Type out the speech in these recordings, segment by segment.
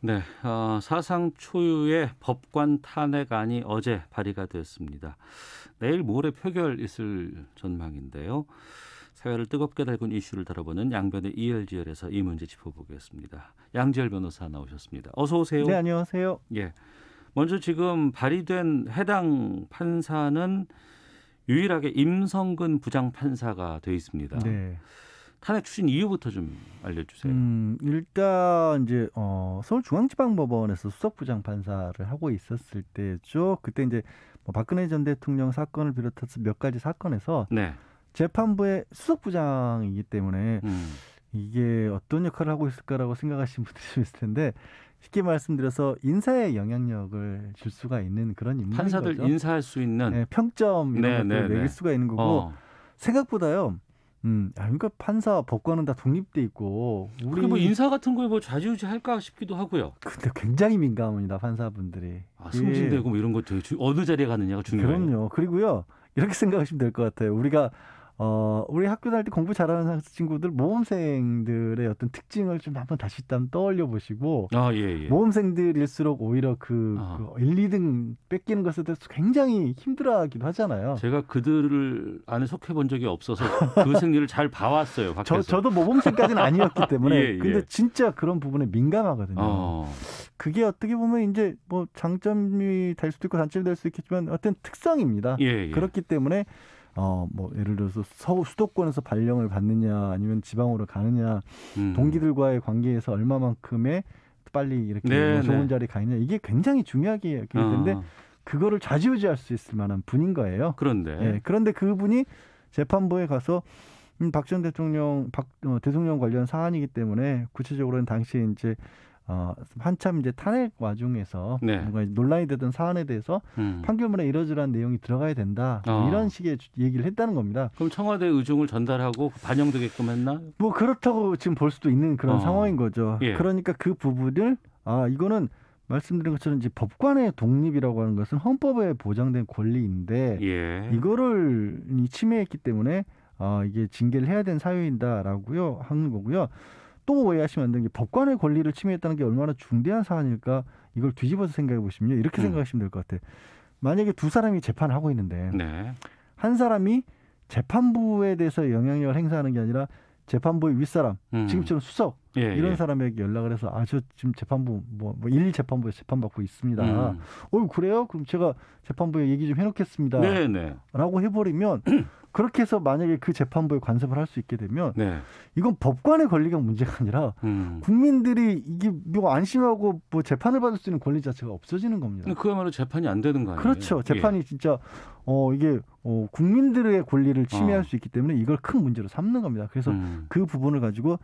네, 사상 초유의 법관 탄핵안이 어제 발의가 됐습니다. 내일 모레 표결 있을 전망인데요. 사회를 뜨겁게 달군 이슈를 다뤄보는 양변의 이열지열에서 이 문제 짚어보겠습니다. 양지열 변호사 나오셨습니다. 어서 오세요. 네, 안녕하세요. 예, 먼저 지금 발의된 해당 판사는 유일하게 임성근 부장판사가 돼 있습니다. 네. 탄핵 추진 이유부터 좀 알려주세요. 일단 이제 서울중앙지방법원에서 수석부장 판사를 하고 있었을 때죠. 그때 이제 뭐 박근혜 전 대통령 사건을 비롯해서 몇 가지 사건에서 네. 재판부의 수석부장이기 때문에 이게 어떤 역할을 하고 있을까라고 생각하시는 분들이 좀 있을 텐데 쉽게 말씀드려서 인사에 영향력을 줄 수가 있는 그런 인물인 판사들 거죠. 인사할 수 있는 네, 평점 이런 것들을 매길 수가 있는 거고 생각보다요. 그러니까 판사, 법관은 다 독립돼 있고 우리 뭐 인사 같은 거에 뭐 좌지우지할까 싶기도 하고요. 근데 굉장히 민감합니다, 판사분들이. 승진되고 뭐 이런 거 되게 어느 자리에 가느냐가 중요해요. 그럼요. 그리고요 이렇게 생각하시면 될 것 같아요. 우리 학교 다닐 때 공부 잘하는 친구들 모범생들의 어떤 특징을 좀 한번 다시 한번 떠올려 보시고 예. 모범생들일수록 오히려 그 1, 2등 뺏기는 것에 대해서 굉장히 힘들어하기도 하잖아요. 제가 그들을 안에 속해 본 적이 없어서 그 생리를 잘 봐왔어요. 밖에서. 저도 모범생까지는 아니었기 때문에 예. 근데 진짜 그런 부분에 민감하거든요. 그게 어떻게 보면 이제 뭐 장점이 될 수도 있고 단점이 될 수도 있겠지만 어떤 특성입니다. 예. 그렇기 때문에 뭐 예를 들어서 수도권에서 발령을 받느냐 아니면 지방으로 가느냐 동기들과의 관계에서 얼마만큼의 빨리 이렇게 좋은 자리에 가느냐 이게 굉장히 중요하게 여길 텐데 그거를 좌지우지할 수 있을 만한 분인 거예요. 그런데 그분이 재판부에 가서 박 전 대통령 대통령 관련 사안이기 때문에 구체적으로는 당시에 이제 한참 이제 탄핵 와중에서 뭔가 논란이 되던 사안에 대해서 판결문에 이러저러한 내용이 들어가야 된다. 이런 식의 얘기를 했다는 겁니다. 그럼 청와대 의중을 전달하고 반영되게끔 했나? 뭐 그렇다고 지금 볼 수도 있는 그런 상황인 거죠. 그러니까 그 부분을 이거는 말씀드린 것처럼 이제 법관의 독립이라고 하는 것은 헌법에 보장된 권리인데 이거를 침해했기 때문에 이게 징계를 해야 되는 사유인다라고요 하는 거고요. 또 오해하시면 안 되는 게 법관의 권리를 침해했다는 게 얼마나 중대한 사안일까 이걸 뒤집어서 생각해 보시면요. 이렇게 생각하시면 될 것 같아요. 만약에 두 사람이 재판을 하고 있는데 한 사람이 재판부에 대해서 영향력을 행사하는 게 아니라 재판부의 윗사람, 지금처럼 수석 이런 사람에게 연락을 해서 저 지금 재판부 뭐 1 재판부에 재판받고 있습니다. 그래요? 그럼 제가 재판부에 얘기 좀 해놓겠습니다. 라고 해버리면 그렇게 해서 만약에 그 재판부에 간섭을 할 수 있게 되면 이건 법관의 권리가 문제가 아니라 국민들이 이게 뭐 안심하고 뭐 재판을 받을 수 있는 권리 자체가 없어지는 겁니다. 그야말로 재판이 안 되는 거 아니에요? 그렇죠. 재판이 진짜 이게 국민들의 권리를 침해할 수 있기 때문에 이걸 큰 문제로 삼는 겁니다. 그래서 그 부분을 가지고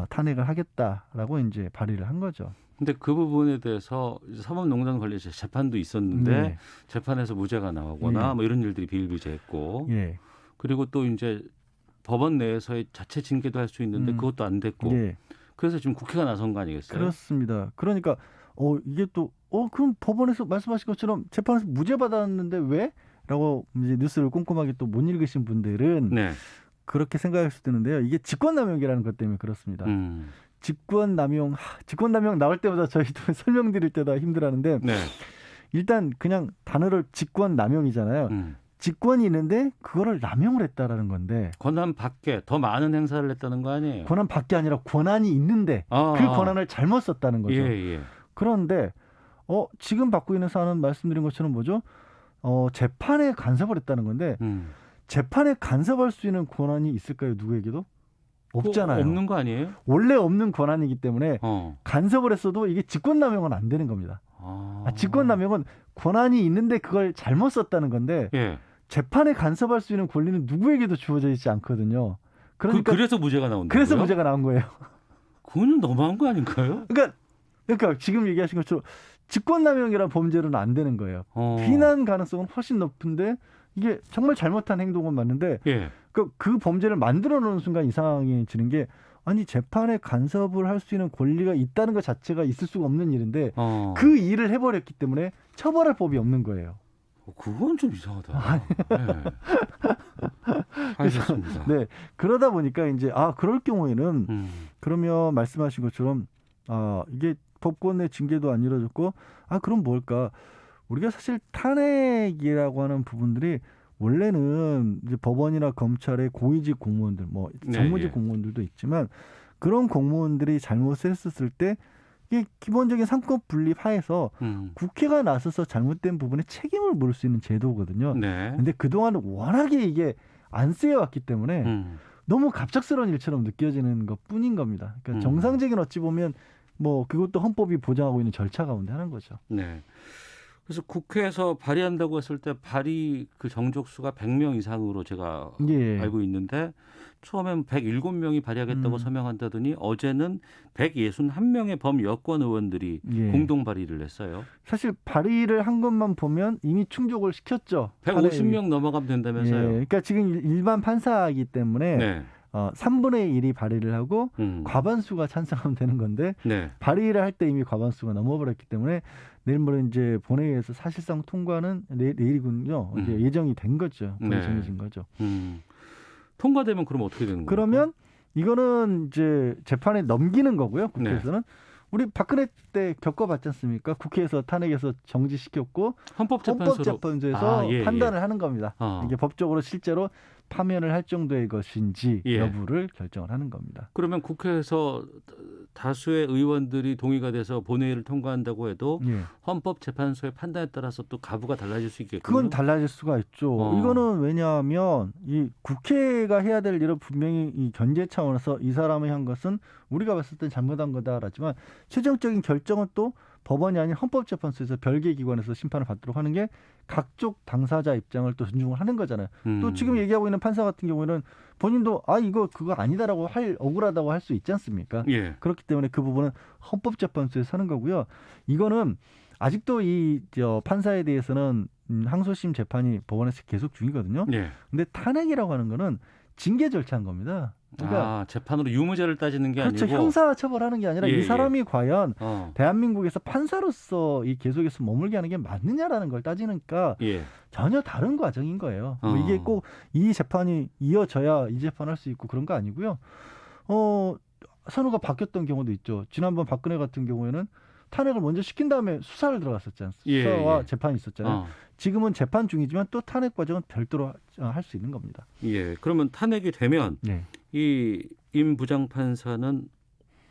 탄핵을 하겠다라고 이제 발의를 한 거죠. 근데 그 부분에 대해서 사법농단 관련해서 재판도 있었는데 재판에서 무죄가 나오거나 뭐 이런 일들이 비일비재했고 그리고 또 이제 법원 내에서의 자체 징계도 할 수 있는데 그것도 안 됐고 그래서 지금 국회가 나선 거 아니겠어요? 그렇습니다. 그러니까 이게 또 그럼 법원에서 말씀하신 것처럼 재판에서 무죄 받았는데 왜? 라고 이제 뉴스를 꼼꼼하게 또 못 읽으신 분들은 그렇게 생각할 수도 있는데요. 이게 직권남용이라는 것 때문에 그렇습니다. 직권남용 나올 때마다 저희도 설명드릴 때다 힘들어하는데 일단 그냥 단어를 직권남용이잖아요. 직권이 있는데 그거를 남용을 했다라는 건데 권한 밖에 더 많은 행사를 했다는 거 아니에요? 권한 밖에 아니라 권한이 있는데 그 권한을 잘못 썼다는 거죠. 그런데 지금 받고 있는 사안은 말씀드린 것처럼 뭐죠? 재판에 간섭을 했다는 건데 재판에 간섭할 수 있는 권한이 있을까요? 누구에게도? 없잖아요. 없는 거 아니에요? 원래 없는 권한이기 때문에 간섭을 했어도 이게 직권남용은 안 되는 겁니다. 직권남용은 권한이 있는데 그걸 잘못 썼다는 건데 재판에 간섭할 수 있는 권리는 누구에게도 주어져 있지 않거든요. 그래서 무죄가 나온다고요? 그래서 무죄가 나온 거예요. 그거는 너무한 거 아닌가요? 그러니까 지금 얘기하신 것처럼 직권남용이란 범죄로는 안 되는 거예요. 비난 가능성은 훨씬 높은데 이게 정말 잘못한 행동은 맞는데 그 범죄를 만들어 놓는 순간 이상해지는 게 아니 재판에 간섭을 할 수 있는 권리가 있다는 것 자체가 있을 수가 없는 일인데 그 일을 해버렸기 때문에 처벌할 법이 없는 거예요. 그건 좀 이상하다. 알겠습니다. 그러다 보니까 이제 그럴 경우에는 그러면 말씀하신 것처럼 이게 법권 내 징계도 안 이루어졌고 그럼 뭘까? 우리가 사실 탄핵이라고 하는 부분들이 원래는 이제 법원이나 검찰의 고위직 공무원들, 뭐 정무직 공무원들도 있지만 그런 공무원들이 잘못을 했었을 때 이게 기본적인 상권 분립 하에서 국회가 나서서 잘못된 부분에 책임을 물을 수 있는 제도거든요. 근데 그동안은 워낙에 이게 안 쓰여왔기 때문에 너무 갑작스러운 일처럼 느껴지는 것뿐인 겁니다. 그러니까 정상적인 어찌 보면 뭐 그것도 헌법이 보장하고 있는 절차 가운데 하는 거죠. 네. 그래서 국회에서 발의한다고 했을 때 발의 그 정족수가 100명 이상으로 제가 알고 있는데 처음엔 107명이 발의하겠다고 서명한다더니 어제는 161명의 범여권 의원들이 공동 발의를 했어요. 사실 발의를 한 것만 보면 이미 충족을 시켰죠. 150명 넘어가면 된다면서요. 그러니까 지금 일반 판사이기 때문에 3분의 1이 발의를 하고 과반수가 찬성하면 되는 건데 발의를 할 때 이미 과반수가 넘어버렸기 때문에 내일 모레 이제 본회의에서 사실상 통과는 내일이군요. 이제 예정이 된 거죠. 정해진 거죠. 통과되면 그럼 어떻게 되는 거예요? 그러면 이거는 이제 재판에 넘기는 거고요. 국회에서는 우리 박근혜 때 겪어봤지 않습니까? 국회에서 탄핵에서 정지시켰고 헌법재판소에서 판단을 하는 겁니다. 이게 법적으로 실제로 파면을 할 정도의 것인지 여부를 결정을 하는 겁니다. 그러면 국회에서 다수의 의원들이 동의가 돼서 본회의를 통과한다고 해도 헌법재판소의 판단에 따라서 또 가부가 달라질 수 있겠군요. 그건 달라질 수가 있죠. 이거는 왜냐하면 이 국회가 해야 될 일은 분명히 이 견제 차원에서 이 사람이 한 것은 우리가 봤을 땐 잘못한 거다라지만 최종적인 결정은 또 법원이 아닌 헌법재판소에서 별개의 기관에서 심판을 받도록 하는 게 각종 당사자 입장을 또 존중을 하는 거잖아요. 또 지금 얘기하고 있는 판사 같은 경우에는 본인도 그거 아니다라고 억울하다고 할 수 있지 않습니까? 그렇기 때문에 그 부분은 헌법재판소에서 하는 거고요. 이거는 아직도 이 판사에 대해서는 항소심 재판이 법원에서 계속 중이거든요. 근데 탄핵이라고 하는 거는 징계 절차인 겁니다. 그러니까 재판으로 유무죄를 따지는 게 그렇죠. 아니고 형사 처벌하는 게 아니라 이 사람이 과연 대한민국에서 판사로서 이 계속해서 머물게 하는 게 맞느냐라는 걸 따지니까 전혀 다른 과정인 거예요. 뭐 이게 꼭 이 재판이 이어져야 이 재판을 할 수 있고 그런 거 아니고요. 선호가 바뀌었던 경우도 있죠. 지난번 박근혜 같은 경우에는 탄핵을 먼저 시킨 다음에 수사를 들어갔었지 않습니까? 수사와 재판이 있었잖아요. 지금은 재판 중이지만 또 탄핵 과정은 별도로 할 수 있는 겁니다. 그러면 탄핵이 되면 이 임 부장판사는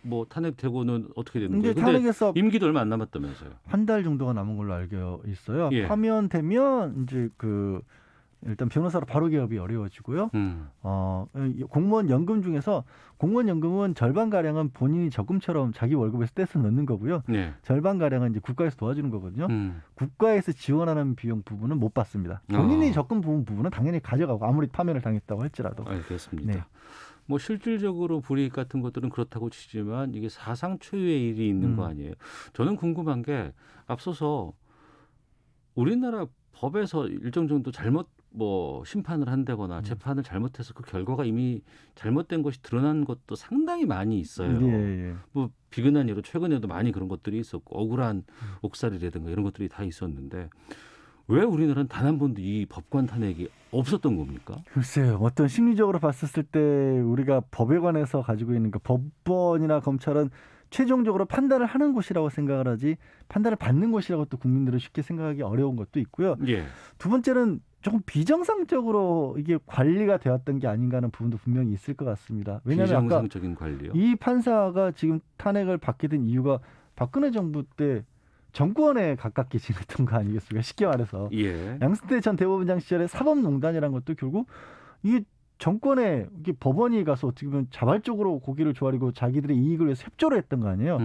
뭐 탄핵되고는 어떻게 되는 거예요? 탄핵에서 임기도 얼마 안 남았다면서요? 한 달 정도가 남은 걸로 알고 있어요. 파면되면 이제 일단 변호사로 바로 개업이 어려워지고요. 공무원 연금 중에서 공무원 연금은 절반 가량은 본인이 적금처럼 자기 월급에서 떼서 넣는 거고요. 절반 가량은 이제 국가에서 도와주는 거거든요. 국가에서 지원하는 비용 부분은 못 받습니다. 본인이 적금 부분은 당연히 가져가고 아무리 파면을 당했다고 할지라도. 알겠습니다. 뭐 실질적으로 불이익 같은 것들은 그렇다고 치지만 이게 사상 초유의 일이 있는 거 아니에요? 저는 궁금한 게 앞서서 우리나라 법에서 일정 정도 잘못 심판을 한다거나 재판을 잘못해서 그 결과가 이미 잘못된 것이 드러난 것도 상당히 많이 있어요. 뭐 비근한 예로 최근에도 많이 그런 것들이 있었고 억울한 옥살이라든가 이런 것들이 다 있었는데 왜 우리나라는 단 한 번도 이 법관 탄핵이 없었던 겁니까? 글쎄요. 어떤 심리적으로 봤었을 때 우리가 법에 관해서 가지고 있는 법원이나 검찰은 최종적으로 판단을 하는 곳이라고 생각을 하지 판단을 받는 곳이라고 또 국민들은 쉽게 생각하기 어려운 것도 있고요. 두 번째는 조금 비정상적으로 이게 관리가 되었던 게 아닌가 하는 부분도 분명히 있을 것 같습니다. 왜냐하면 비정상적인 관리요? 이 판사가 지금 탄핵을 받게 된 이유가 박근혜 정부 때 정권에 가깝게 지냈던 거 아니겠습니까? 쉽게 말해서. 양승태 전 대법원장 시절에 사법농단이라는 것도 결국 이게 정권에 이게 법원이 가서 어떻게 보면 자발적으로 고기를 조아리고 자기들의 이익을 위해서 협조를 했던 거 아니에요.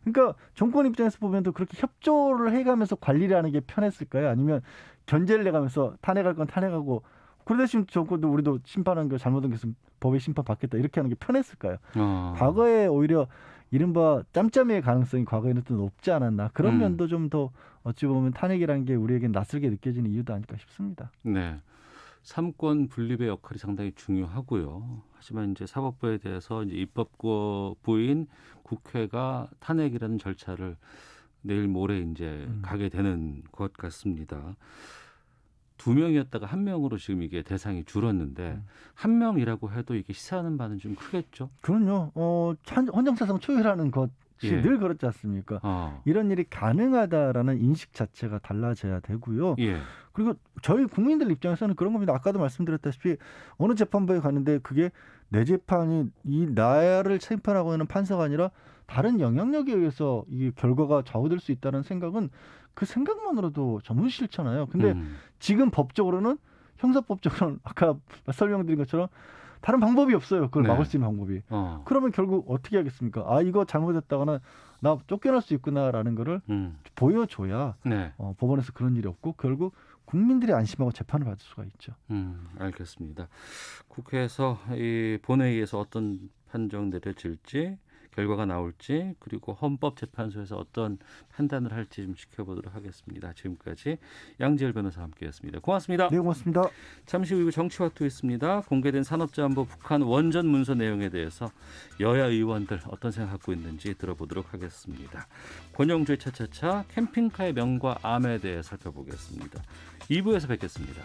그러니까 정권 입장에서 보면 또 그렇게 협조를 해가면서 관리를 하는 게 편했을까요? 아니면 견제를 해가면서 탄핵할 건 탄핵하고 그 대신 정권도 우리도 심판하는 거 잘못한 게 있으면 법의 심판 받겠다 이렇게 하는 게 편했을까요? 과거에 오히려 이른바 짬짬이의 가능성이 과거에는 또 높지 않았나. 그런 면도 좀 더 어찌 보면 탄핵이라는 게 우리에겐 낯설게 느껴지는 이유도 아닐까 싶습니다. 삼권 분립의 역할이 상당히 중요하고요. 하지만 이제 사법부에 대해서 이제 입법부인 국회가 탄핵이라는 절차를 내일 모레 이제 가게 되는 것 같습니다. 2명이었다가 1명으로 지금 이게 대상이 줄었는데 1명이라고 해도 이게 시사하는 바는 좀 크겠죠? 그럼요. 헌정사상 초유라는 것 예. 늘 그렇지 않습니까? 이런 일이 가능하다라는 인식 자체가 달라져야 되고요. 예. 그리고 저희 국민들 입장에서는 그런 겁니다. 아까도 말씀드렸다시피 어느 재판부에 가는데 그게 내 재판이 이 나를 심판하고 있는 판사가 아니라 다른 영향력에 의해서 이 결과가 좌우될 수 있다는 생각은 그 생각만으로도 너무 싫잖아요. 근데 지금 법적으로는 형사법적으로는 아까 설명드린 것처럼 다른 방법이 없어요. 그걸 막을 수 있는 방법이. 그러면 결국 어떻게 하겠습니까? 아 이거 잘못했다거나 나 쫓겨날 수 있구나라는 거를 보여줘야 법원에서 그런 일이 없고 결국 국민들이 안심하고 재판을 받을 수가 있죠. 알겠습니다. 국회에서 이 본회의에서 어떤 판정 내려질지 결과가 나올지 그리고 헌법재판소에서 어떤 판단을 할지 좀 지켜보도록 하겠습니다. 지금까지 양지열 변호사와 함께했습니다. 고맙습니다. 네, 고맙습니다. 잠시 후 정치와 투 있습니다. 공개된 산업자원부 북한 원전 문서 내용에 대해서 여야 의원들 어떤 생각 갖고 있는지 들어보도록 하겠습니다. 권영주의 차차차 캠핑카의 명과 암에 대해 살펴보겠습니다. 2부에서 뵙겠습니다.